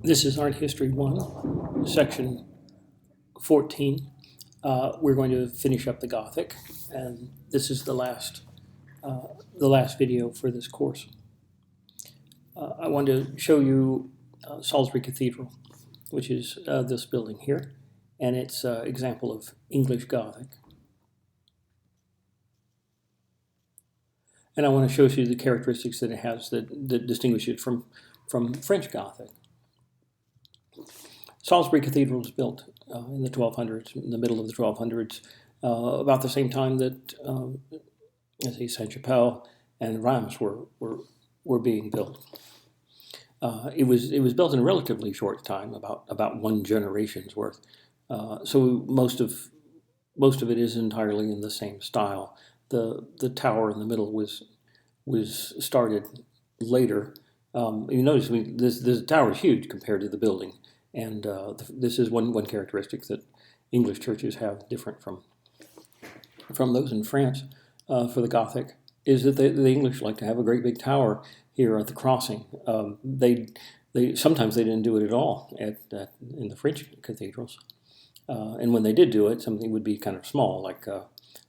This is Art History 1, Section 14. We're going to finish up the Gothic, and this is the last video for this course. I want to show you Salisbury Cathedral, which is this building here, and it's an example of English Gothic. And I want to show you the characteristics that it has that distinguish it from French Gothic. Salisbury Cathedral was built in the 1200s, in the middle of the 1200s, about the same time that Saint-Chapelle and Reims were being built. It was built in a relatively short time, about one generation's worth. So most of it is entirely in the same style. The tower in the middle was started later. You notice this tower is huge compared to the building, and this is one characteristic that English churches have different from those in France for the Gothic, is that the English like to have a great big tower here at the crossing. Sometimes they didn't do it at all in the French cathedrals, and when they did do it, something would be kind of small, like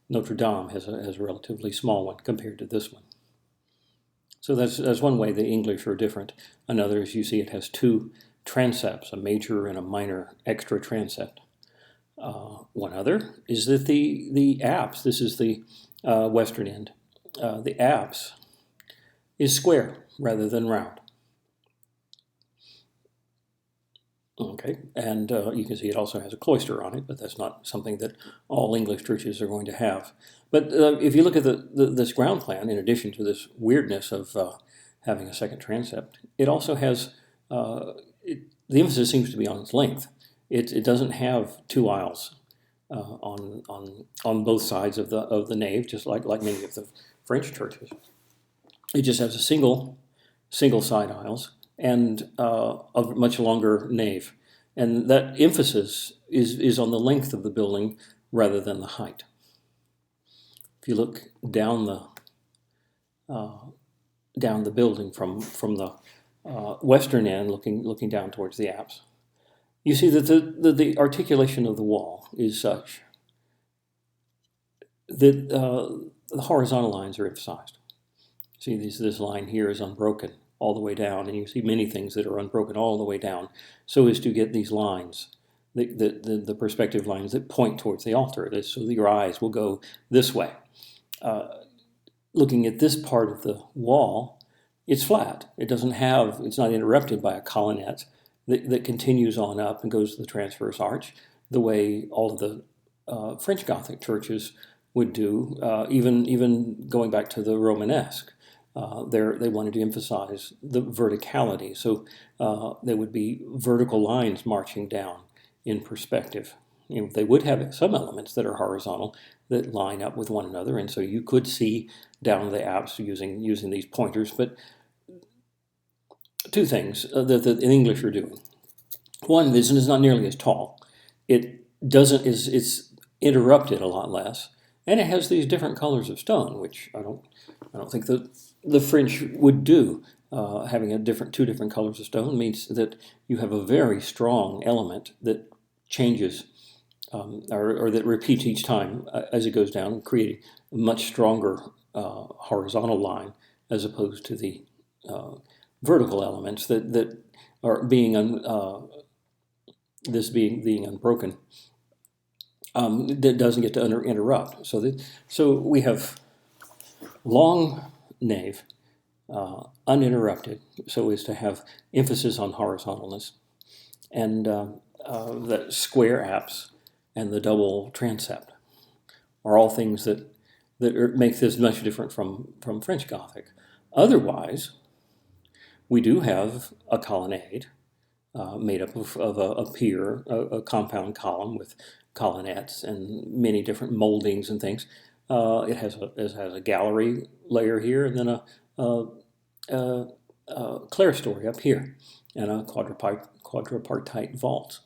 Notre Dame has a relatively small one compared to this one. So that's one way the English are different. Another is you see it has two transepts, a major and a minor extra transept. One other is that the apse, this is the western end, the apse is square rather than round. Okay, and you can see it also has a cloister on it, but that's not something that all English churches are going to have. But if you look at this ground plan, in addition to this weirdness of having a second transept, it also has, the emphasis seems to be on its length. It doesn't have two aisles on both sides of the nave, just like many of the French churches. It just has a single side aisles and a much longer nave. And that emphasis is on the length of the building rather than the height. If you look down the building from the western end, looking down towards the apse, you see that the articulation of the wall is such that the horizontal lines are emphasized. See, this line here is unbroken all the way down, and you see many things that are unbroken all the way down, so as to get these lines, the perspective lines that point towards the altar, so that your eyes will go this way. Looking at this part of the wall, it's flat. It's not interrupted by a colonnette that continues on up and goes to the transverse arch, the way all of the French Gothic churches would do, even going back to the Romanesque. They wanted to emphasize the verticality, so there would be vertical lines marching down in perspective. They would have some elements that are horizontal that line up with one another, and so you could see down the apse using these pointers. But two things that the English are doing. One, this is not nearly as tall. It's interrupted a lot less, and it has these different colors of stone, which I don't think that the French would do. Having two different colors of stone means that you have a very strong element that changes or that repeats each time as it goes down, creating a much stronger horizontal line as opposed to the vertical elements that are being unbroken. That doesn't get to interrupt. So we have long nave, uninterrupted, so as to have emphasis on horizontalness, and the square apse and the double transept are all things that make this much different from French Gothic. Otherwise, we do have a colonnade made up of a pier, a compound column with colonnettes and many different moldings and things. It has a gallery layer here, and then a clerestory up here, and a quadripartite vault,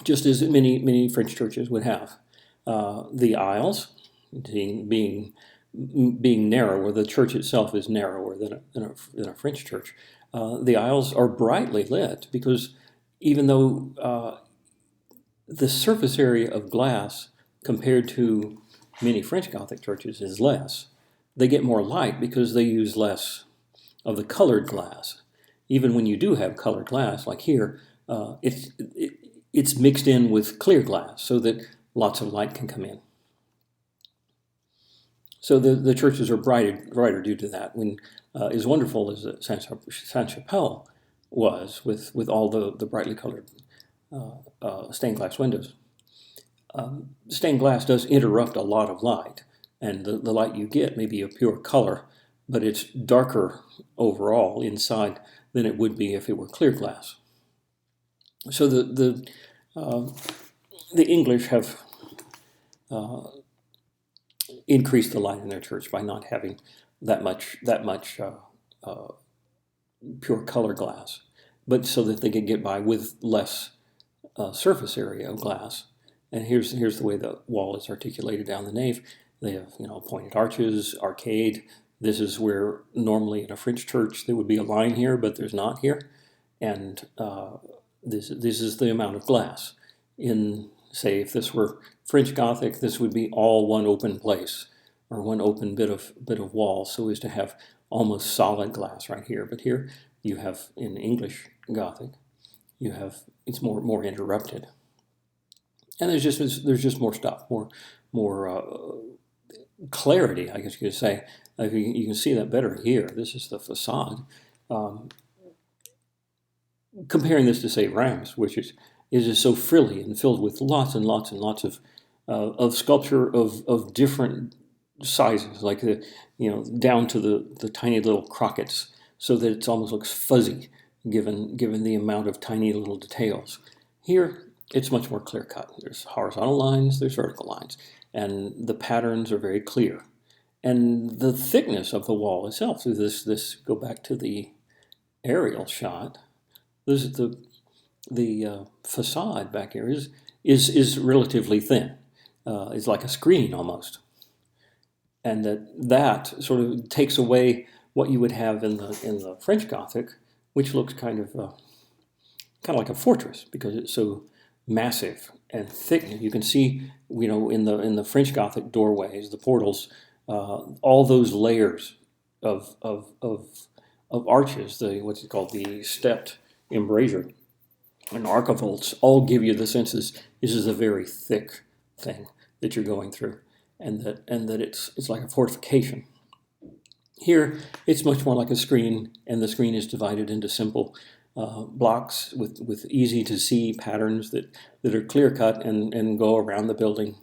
just as many French churches would have. The aisles being narrower, the church itself is narrower than a French church. the aisles are brightly lit because even though the surface area of glass compared to many French Gothic churches is less, they get more light because they use less of the colored glass. Even when you do have colored glass, like here, it's mixed in with clear glass so that lots of light can come in. So the churches are brighter due to that. When as wonderful as Sainte-Chapelle was with all the brightly colored stained glass windows, stained glass does interrupt a lot of light, and the light you get may be a pure color, but it's darker overall inside than it would be if it were clear glass. So the English have increased the light in their church by not having that much pure color glass, but so that they can get by with less surface area of glass. And here's the way the wall is articulated down the nave. They have pointed arches, arcade. This is where normally in a French church there would be a line here, but there's not here. And this is the amount of glass. In, say, if this were French Gothic, this would be all one open place or one open bit of wall, so as to have almost solid glass right here. But here you have in English Gothic, it's more interrupted, and there's just more stuff, more clarity, I guess you could say. You can see that better here. This is the facade. Comparing this to, say, Reims, which is just so frilly and filled with lots and lots and lots of sculpture of different sizes, like down to the tiny little crockets, so that it almost looks fuzzy, given the amount of tiny little details. Here, it's much more clear cut. There's horizontal lines, there's vertical lines, and the patterns are very clear. And the thickness of the wall itself, so this go back to the aerial shot. This is the facade back here is relatively thin. It's like a screen almost, and that sort of takes away what you would have in the French Gothic, which looks kind of like a fortress because it's so massive and thick. You can see, in the French Gothic doorways, the portals, all those layers of arches, what's it called, the stepped embrasure and archivolts, all give you the sense this is a very thick thing that you're going through, and that it's like a fortification. Here, it's much more like a screen, and the screen is divided into simple blocks with easy to see patterns that are clear cut and go around the building.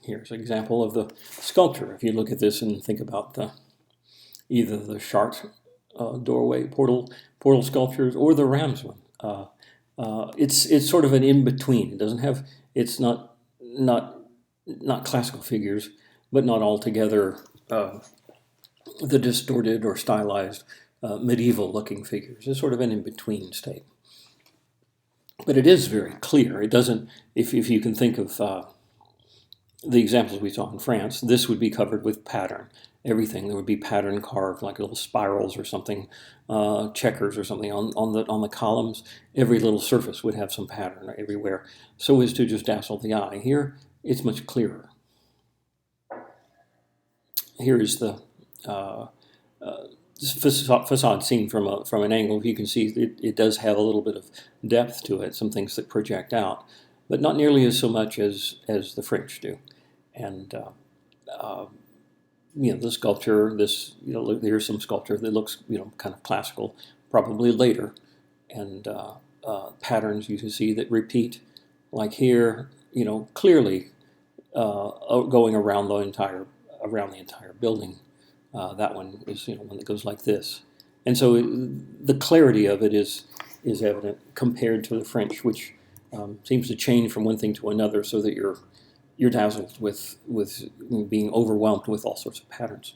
Here's an example of the sculpture. If you look at this and think about either the Chartres doorway portal sculptures or the Reims one, it's sort of an in between. It doesn't have, it's not classical figures, but not altogether the distorted or stylized medieval looking figures. It's sort of an in between state. But it is very clear. It doesn't, if you can think of the examples we saw in France, this would be covered with pattern. Everything, there would be pattern carved, like little spirals or something, checkers or something on the columns. Every little surface would have some pattern everywhere, so as to just dazzle the eye. Here, it's much clearer. Here is the facade seen from an angle. You can see it does have a little bit of depth to it, some things that project out, but not nearly as so much as the French do. And the sculpture, here's some sculpture that looks kind of classical, probably later, and patterns you can see that repeat, like here, clearly going around the entire building. That one is one that goes like this, and so the clarity of it is evident compared to the French, which seems to change from one thing to another, so that you're dazzled with being overwhelmed with all sorts of patterns.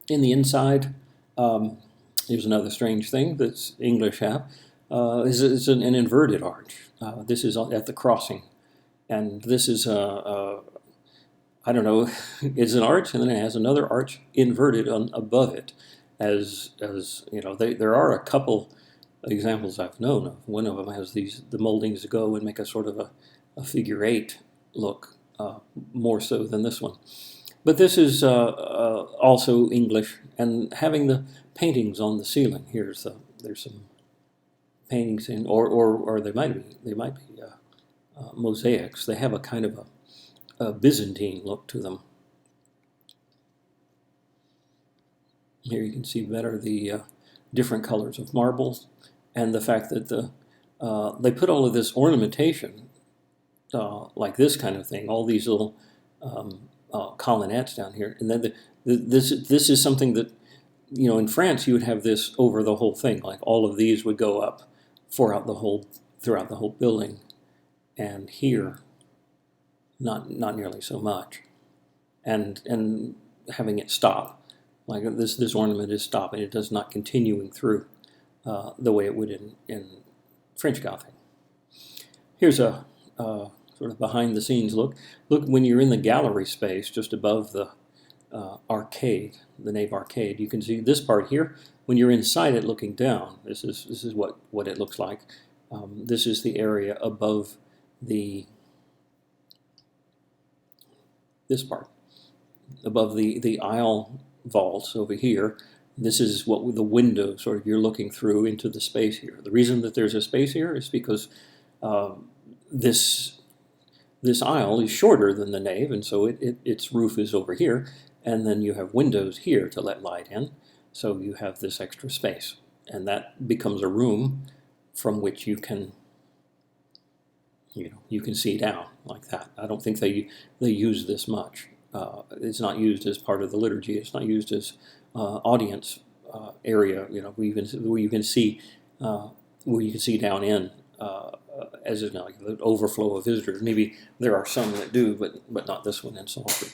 In the inside, here's another strange thing that English have, is an inverted arch. This is at the crossing, and this is I don't know, it's an arch, and then it has another arch inverted above it, as you know, there are a couple examples I've known of. One of them has the moldings go and make a sort of a figure eight look, more so than this one. But this is also English, and having the paintings on the ceiling. There's some paintings in, or they might be mosaics. They have a kind of a Byzantine look to them. Here you can see better the different colors of marbles, and the fact that they put all of this ornamentation, like this kind of thing, all these little colonnettes down here, and then this is something that, you know, in France you would have this over the whole thing, like all of these would go up throughout the whole building, and here not nearly so much, and having it stop, like this ornament is stopping, it does not continuing through the way it would in French Gothic. Here's a sort of behind the scenes look. Look, when you're in the gallery space just above the arcade, the nave arcade, you can see this part here. When you're inside it looking down, this is what it looks like. This is the area above this part, above the aisle vaults over here. This is what the window sort of you're looking through into the space here. The reason that there's a space here is because this aisle is shorter than the nave, and so its roof is over here, and then you have windows here to let light in, so you have this extra space, and that becomes a room from which you can see down like that. I don't think they use this much. It's not used as part of the liturgy. It's not used as audience area. You know, where you can see down in. As is like the overflow of visitors. Maybe there are some that do, but not this one in Salford.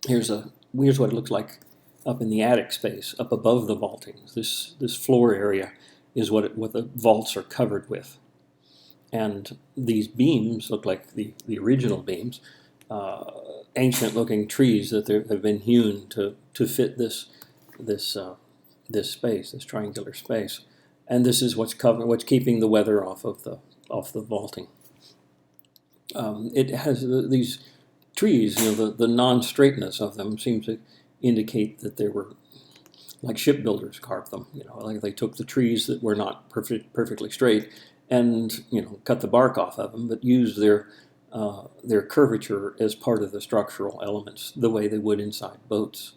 Here's what it looks like up in the attic space, up above the vaultings. This floor area is what the vaults are covered with, and these beams look like the original beams, ancient-looking trees that have been hewn to fit this space, this triangular space. And this is what's keeping the weather off the vaulting. It has these trees, you know, the non-straightness of them seems to indicate that they were like shipbuilders carved them. You know, like they took the trees that were not perfectly straight and, you know, cut the bark off of them, but used their curvature as part of the structural elements, the way they would inside boats.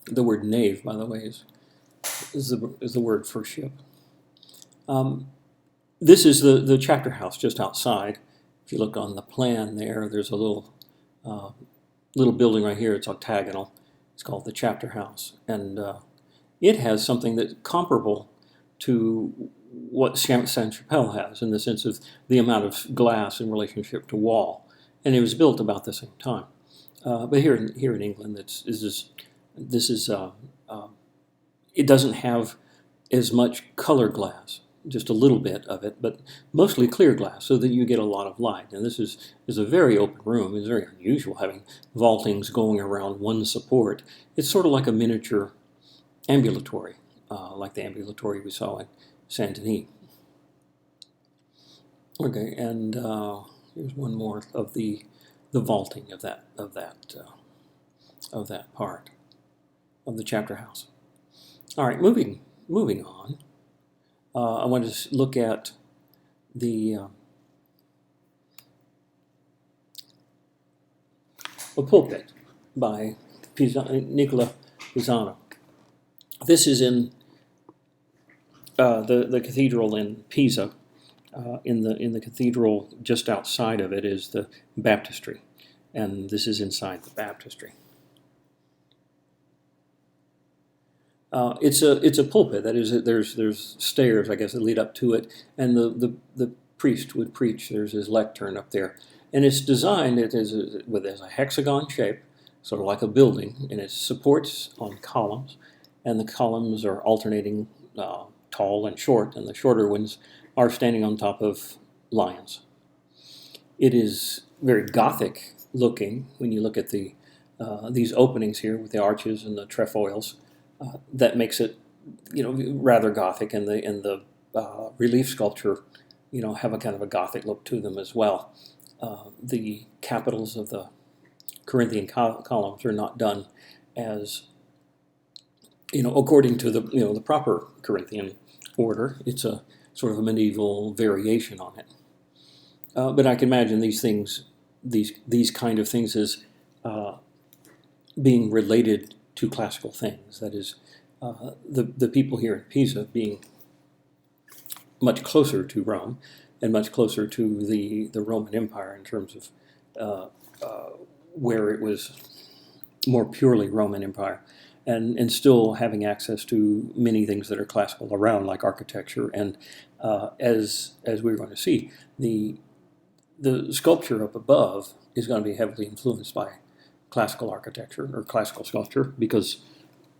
The word nave, by the way, is the word for ship. This is the chapter house just outside. If you look on the plan there's a little building right here. It's octagonal. It's called the chapter house, and it has something that's comparable to what Sainte-Chapelle has in the sense of the amount of glass in relationship to wall, and it was built about the same time. But here in England, it doesn't have as much color glass, just a little bit of it, but mostly clear glass so that you get a lot of light. And this is a very open room. It's very unusual having vaultings going around one support. It's sort of like a miniature ambulatory, like the ambulatory we saw in Saint Denis. Okay, and here's one more of the vaulting of that part of the chapter house. All right, moving on. I want to look at a pulpit by Nicola Pisano. This is in the cathedral in Pisa. In the cathedral, just outside of it is the baptistry, and this is inside the baptistry. It's a pulpit. That is, there's stairs, I guess, that lead up to it, and the priest would preach. There's his lectern up there, and it's designed. It is with a hexagon shape, sort of like a building, and it supports on columns, and the columns are alternating tall and short, and the shorter ones are standing on top of lions. It is very Gothic looking when you look at the these openings here with the arches and the trefoils, that makes it, rather Gothic, and the relief sculpture, have a kind of a Gothic look to them as well. The capitals of the Corinthian columns are not done as, according to the proper Corinthian order. It's a sort of a medieval variation on it. But I can imagine these things, these kind of things, as being related to classical things. That is, the people here in Pisa being much closer to Rome and much closer to the Roman Empire in terms of where it was more purely Roman Empire, and still having access to many things that are classical around, like architecture, and as we're going to see, the sculpture up above is going to be heavily influenced by classical architecture or classical sculpture, because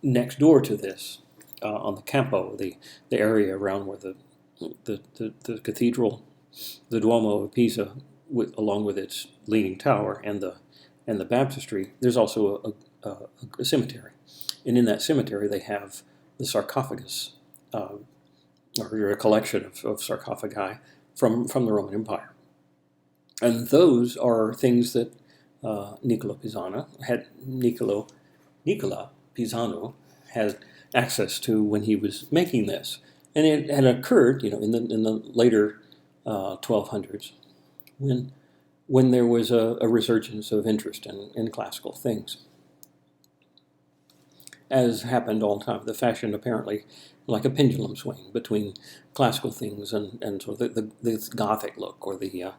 next door to this, on the Campo, the area around where the cathedral, the Duomo of Pisa, along with its leaning tower and the baptistry, there's also a cemetery, and in that cemetery they have the sarcophagus, or a collection of sarcophagi from the Roman Empire, and those are things that Nicola Pisano had access to when he was making this, and it had occurred, in the later 1200s, when there was a resurgence of interest in classical things, as happened all the time. The fashion apparently like a pendulum swing between classical things and sort of the Gothic look, or the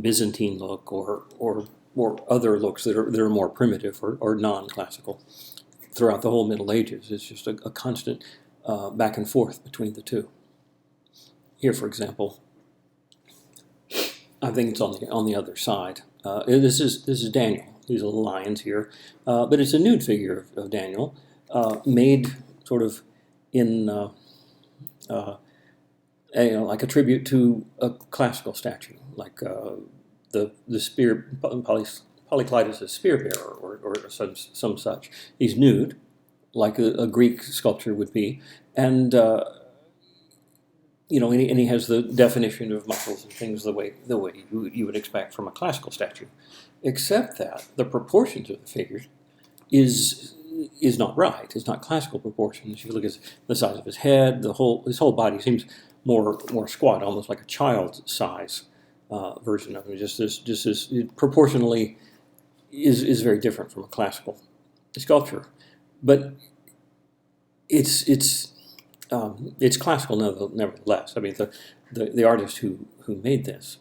Byzantine look, or other looks that are more primitive or non-classical throughout the whole Middle Ages. It's just a constant back and forth between the two. Here, for example, I think it's on the other side. This is Daniel. These little lions here, but it's a nude figure of Daniel, made sort of in like a tribute to a classical statue, like the spear, Polyclitus' spear bearer, or some such. He's nude, like a Greek sculpture would be, and and he has the definition of muscles and things the way you would expect from a classical statue, except that the proportions of the figure is not right. It's not classical proportions. If you look at the size of his head, his whole body seems more squat, almost like a child's size version of him. Just this proportionally is very different from a classical sculpture, but it's classical nevertheless. I mean, the artist who made this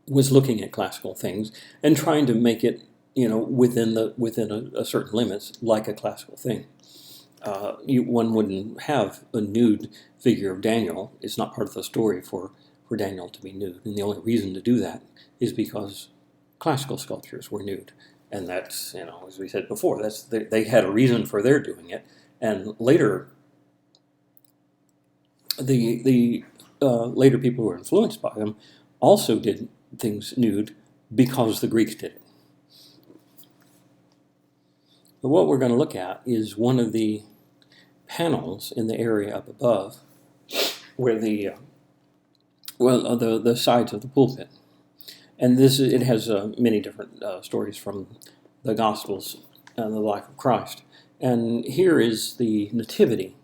was looking at classical things and trying to make it, within a certain limits, like a classical thing. One wouldn't have a nude figure of Daniel. It's not part of the story for Daniel to be nude, and the only reason to do that is because classical sculptures were nude, and that's, as we said before, they had a reason for their doing it, and later the later people who were influenced by them also did things nude because the Greeks did it. But what we're going to look at is one of the panels in the area up above, where the sides of the pulpit, and it has many different stories from the Gospels and the life of Christ. And here is the Nativity,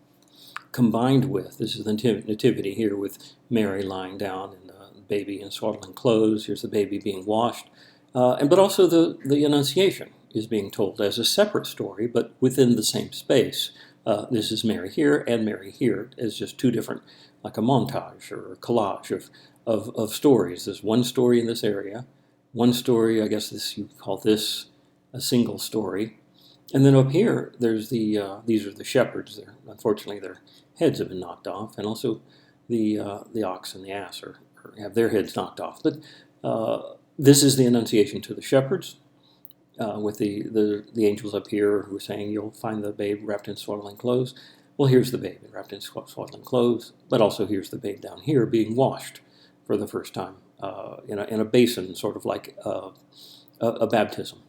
combined with, this is the Nativity here with Mary lying down and the baby in swaddling clothes. Here's the baby being washed, but also the Annunciation is being told as a separate story, but within the same space. This is Mary here and Mary here as just two different, like a montage or a collage of stories. There's one story in this area, one story, I guess you call this a single story, and then up here there's these are the shepherds. Unfortunately, their heads have been knocked off, and also the ox and the ass have their heads knocked off. But this is the Annunciation to the shepherds, with the angels up here who are saying, you'll find the babe wrapped in swaddling clothes. Well, here's the babe wrapped in swaddling clothes, but also here's the babe down here being washed for the first time in a basin, sort of like a baptism.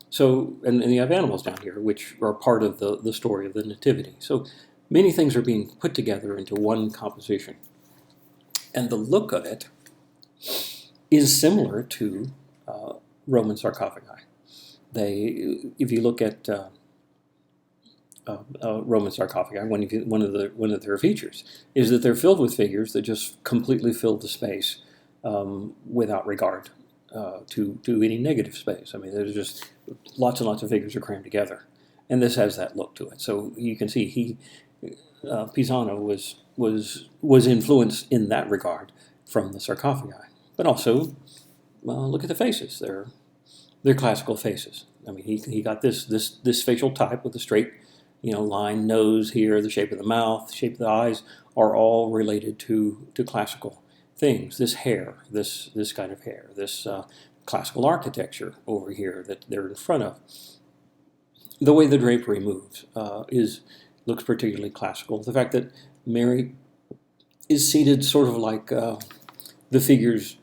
So, and you have animals down here, which are part of the story of the Nativity. So many things are being put together into one composition. And the look of it is similar to Roman sarcophagi. If you look at Roman sarcophagi, one of their features is that they're filled with figures that just completely fill the space without regard to any negative space. I mean, there's just lots and lots of figures are crammed together, and this has that look to it. So you can see Pisano was influenced in that regard from the sarcophagi, but also look at the faces. They're classical faces. I mean, he got this facial type with the straight, line nose here, the shape of the mouth, the shape of the eyes are all related to classical things. This hair, this kind of hair, this classical architecture over here that they're in front of. The way the drapery moves looks particularly classical. The fact that Mary is seated sort of like the figures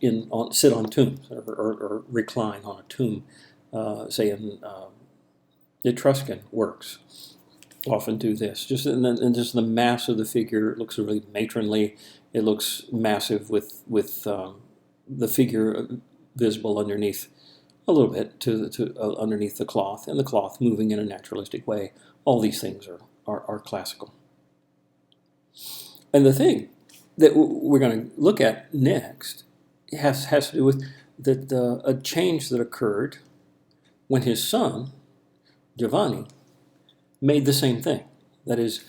sit on tombs or recline on a tomb, say in Etruscan works, often do this. Just the mass of the figure looks really matronly. It looks massive with the figure visible underneath a little bit underneath the cloth, and the cloth moving in a naturalistic way. All these things are classical. And the thing that we're going to look at next has to do with a change that occurred when his son, Giovanni, made the same thing. That is,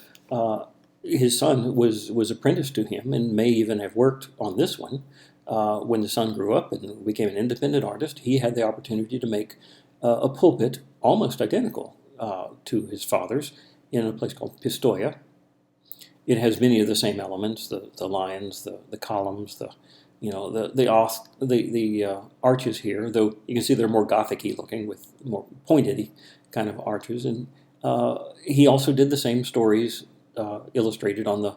his son was apprenticed to him and may even have worked on this one. When the son grew up and became an independent artist, he had the opportunity to make a pulpit almost identical to his father's in a place called Pistoia. It has many of the same elements: the lions, the columns, the arches here. Though you can see they're more Gothic-y looking with more pointed kind of arches. And he also did the same stories illustrated on the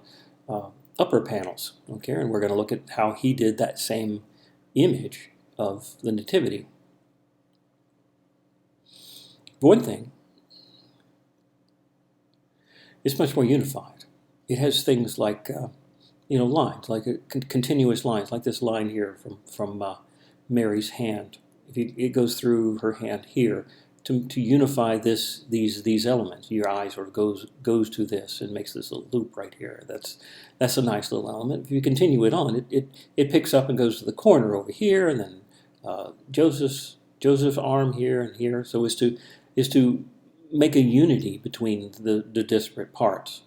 upper panels. Okay, and we're going to look at how he did that same image of the Nativity. One thing, it's much more unified. It has things like, lines, like continuous lines, like this line here from Mary's hand. It goes through her hand here to unify these elements. Your eye sort of goes to this and makes this little loop right here. That's a nice little element. If you continue it on, it picks up and goes to the corner over here, and then Joseph's arm here and here. So is to make a unity between the disparate parts.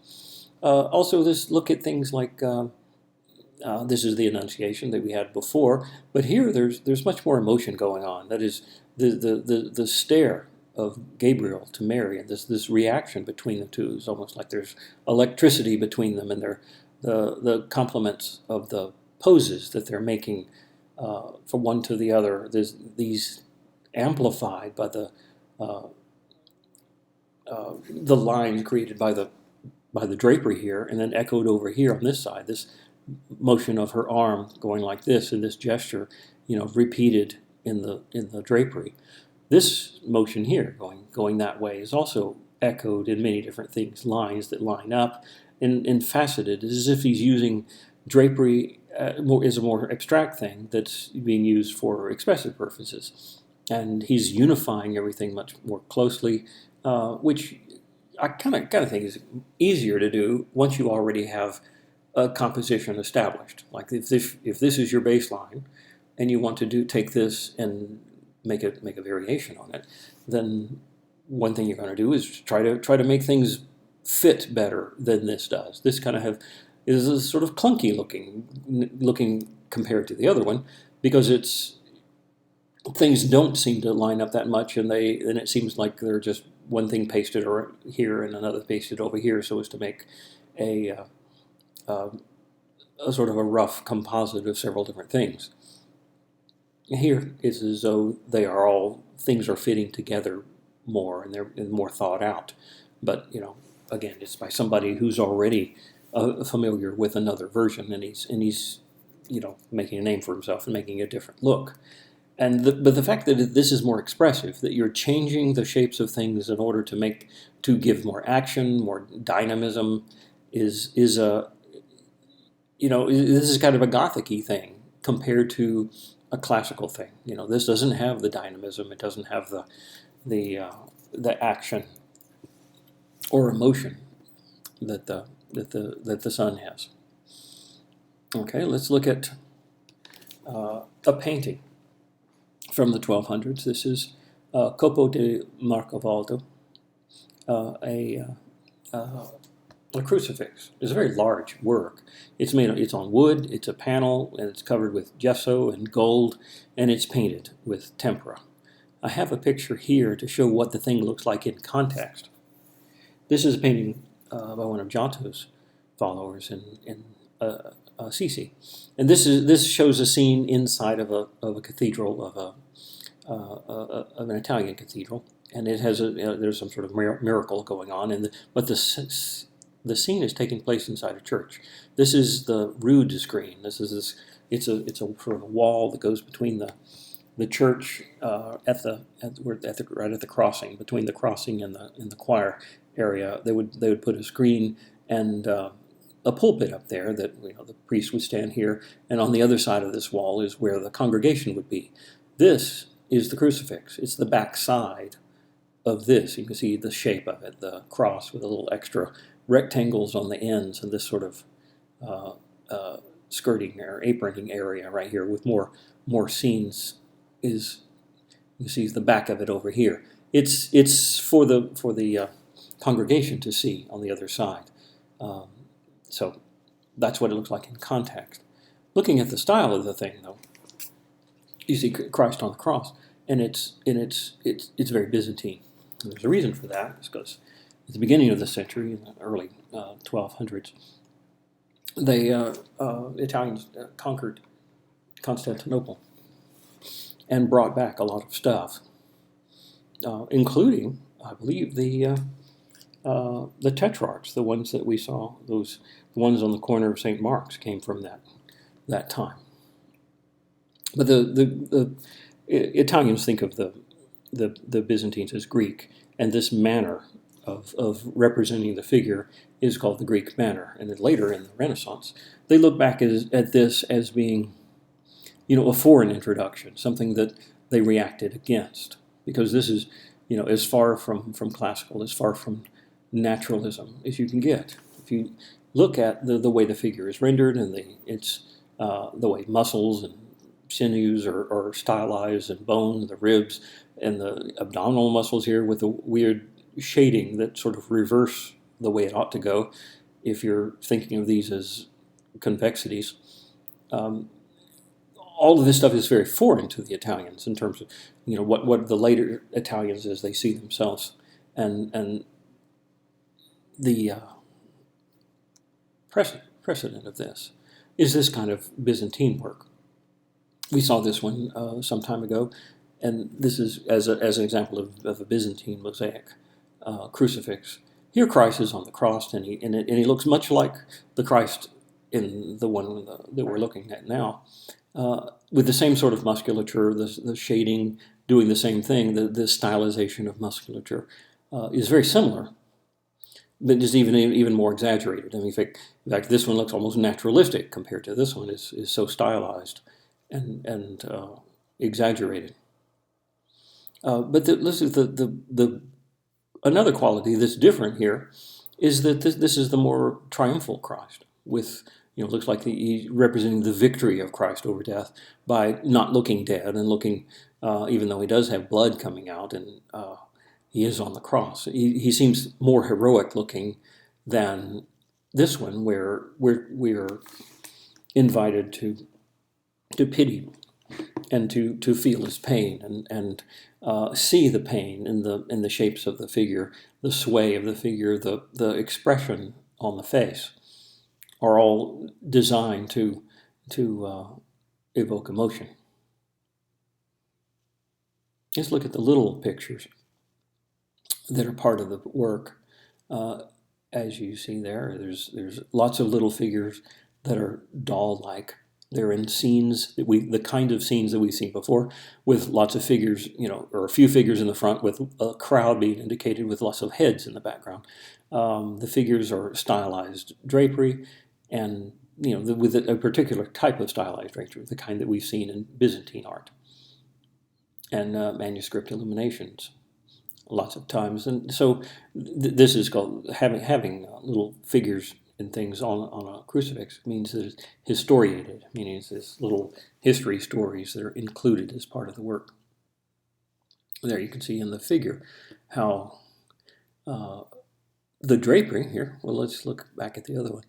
Also, look at things like this is the Annunciation that we had before, but here there's much more emotion going on. That is the stare of Gabriel to Mary, and this reaction between the two is almost like there's electricity between them, and the complements of the poses that they're making from one to the other. There's these amplified by the lines created by the drapery here, and then echoed over here on this side. This motion of her arm going like this, and this gesture, repeated in the drapery. This motion here, going that way, is also echoed in many different things. Lines that line up and faceted, as if he's using drapery is a more abstract thing that's being used for expressive purposes, and he's unifying everything much more closely, which I kind of think is easier to do once you already have a composition established. Like if this is your baseline, and you want to take this and make a variation on it, then one thing you're going to do is try to make things fit better than this does. This kind of is a sort of clunky looking compared to the other one, because things don't seem to line up that much, and it seems like they're just one thing pasted over here and another pasted over here, so as to make a sort of a rough composite of several different things. Here it's as though things are fitting together more, and they're more thought out. But again, it's by somebody who's already familiar with another version, and he's making a name for himself and making a different look. but the fact that this is more expressive, that you're changing the shapes of things in order to give more action, more dynamism, is a this is kind of a Gothic-y thing compared to a classical thing. This doesn't have the dynamism. It doesn't have the action or emotion that the sun has. Okay, let's look at a painting from the 1200s. This is Copo de Marcavaldo, a crucifix. It's a very large work. It's on wood. It's a panel, and it's covered with gesso and gold, and it's painted with tempera. I have a picture here to show what the thing looks like in context. This is a painting by one of Giotto's followers in Assisi, and this shows a scene inside of a cathedral, of an Italian cathedral, and it has there's some sort of miracle going on, but the scene is taking place inside a church. This is the rood screen. It's a sort of a wall that goes between the church right at the crossing, between the crossing and the choir area. They would put a screen and a pulpit up there that the priest would stand here, and on the other side of this wall is where the congregation would be. This is the crucifix. It's the back side of this. You can see the shape of it, the cross with a little extra rectangles on the ends, and this sort of skirting or aproning area right here with more scenes. You see the back of it over here. It's for the congregation to see on the other side. So that's what it looks like in context. Looking at the style of the thing, though, you see Christ on the cross, and it's very Byzantine. And there's a reason for that. It's because at the beginning of the century, in the early 1200s, the Italians conquered Constantinople and brought back a lot of stuff, including, I believe, the Tetrarchs, the ones that we saw, the ones on the corner of St. Mark's came from that time. But the Italians think of the Byzantines as Greek, and this manner of representing the figure is called the Greek manner. And then later in the Renaissance, they look back at this as being, a foreign introduction, something that they reacted against, because this is, as far from classical, as far from naturalism as you can get. If you look at the way the figure is rendered, and the way muscles and sinews are stylized, and bone, the ribs, and the abdominal muscles here with a weird shading that sort of reverse the way it ought to go, if you're thinking of these as convexities. All of this stuff is very foreign to the Italians in terms of what the later Italians as they see themselves, and the precedent of this is this kind of Byzantine work. We saw this one some time ago, and this is as an example of a Byzantine mosaic crucifix. Here Christ is on the cross, and he looks much like the Christ in the one that we're looking at now, with the same sort of musculature, the shading, doing the same thing. The stylization of musculature is very similar, but just even more exaggerated. I mean, in fact, this one looks almost naturalistic compared to this one. Is so stylized and exaggerated. But another quality that's different here is that this is the more triumphal Christ, with looks like he's representing the victory of Christ over death by not looking dead and looking, even though he does have blood coming out and he is on the cross. He seems more heroic looking than this one, where we're invited to pity and to feel his pain and see the pain in the shapes of the figure, the sway of the figure, the expression on the face, are all designed to evoke emotion. Let's look at the little pictures that are part of the work. As you see there's lots of little figures that are doll-like, They're in scenes that the kind of scenes that we've seen before, with lots of figures, or a few figures in the front, with a crowd being indicated with lots of heads in the background. The figures are stylized drapery, and with a particular type of stylized drapery, the kind that we've seen in Byzantine art, and manuscript illuminations lots of times. And so this is called having little figures and things on a crucifix means that it's historiated, meaning it's this little history stories that are included as part of the work. There you can see in the figure how the drapery here, well, let's look back at the other one.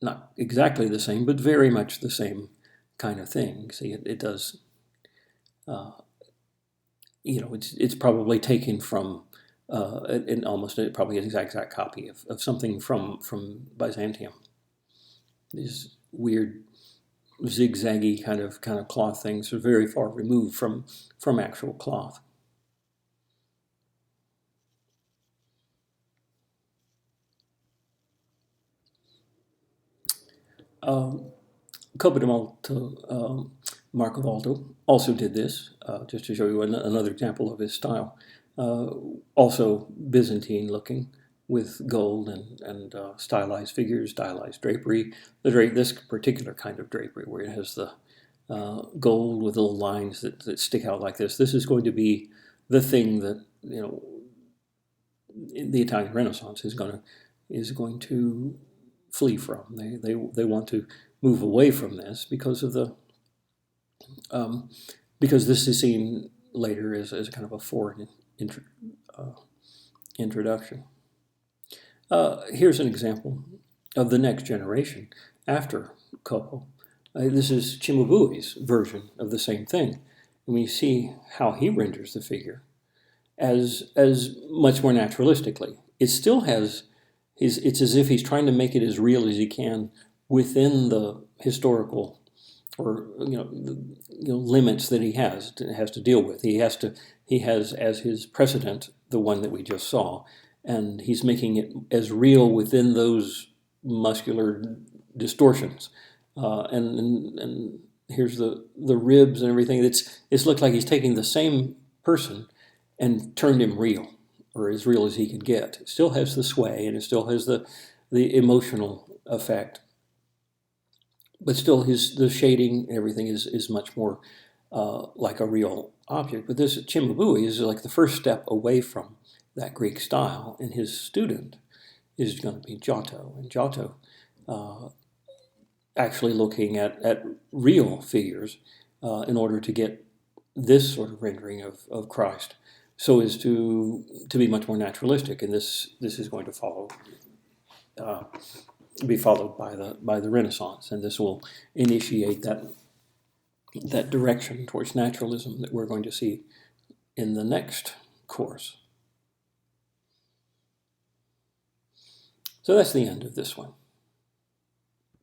Not exactly the same, but very much the same kind of thing. See, it does, it's probably taken from almost probably an exact copy of something from Byzantium. These weird zigzaggy kind of cloth things are very far removed from actual cloth. Copidamalto Marcovaldo also did this, just to show you another example of his style. Also Byzantine looking, with gold and stylized figures, stylized drapery. This particular kind of drapery, where it has the gold with little lines that stick out like this. This is going to be the thing that the Italian Renaissance is going to flee from. They want to move away from this because of the because this is seen later as a kind of a foreign introduction. Here's an example of the next generation after Copo. This is Cimabue's version of the same thing. And we see how he renders the figure as much more naturalistically. It still has it's as if he's trying to make it as real as he can within the historical or limits that he has to deal with. He has as his precedent the one that we just saw, and he's making it as real within those muscular distortions. And here's the ribs and everything. It's looked like he's taking the same person and turned him real, or as real as he could get. It still has the sway, and it still has the emotional effect, but still the shading and everything is much more like a real object. But this Cimabue is like the first step away from that Greek style, and his student is going to be Giotto. And Giotto actually looking at real figures in order to get this sort of rendering of Christ, so as to be much more naturalistic. And this is going to be followed by the Renaissance, and this will initiate that direction towards naturalism that we're going to see in the next course. So that's the end of this one.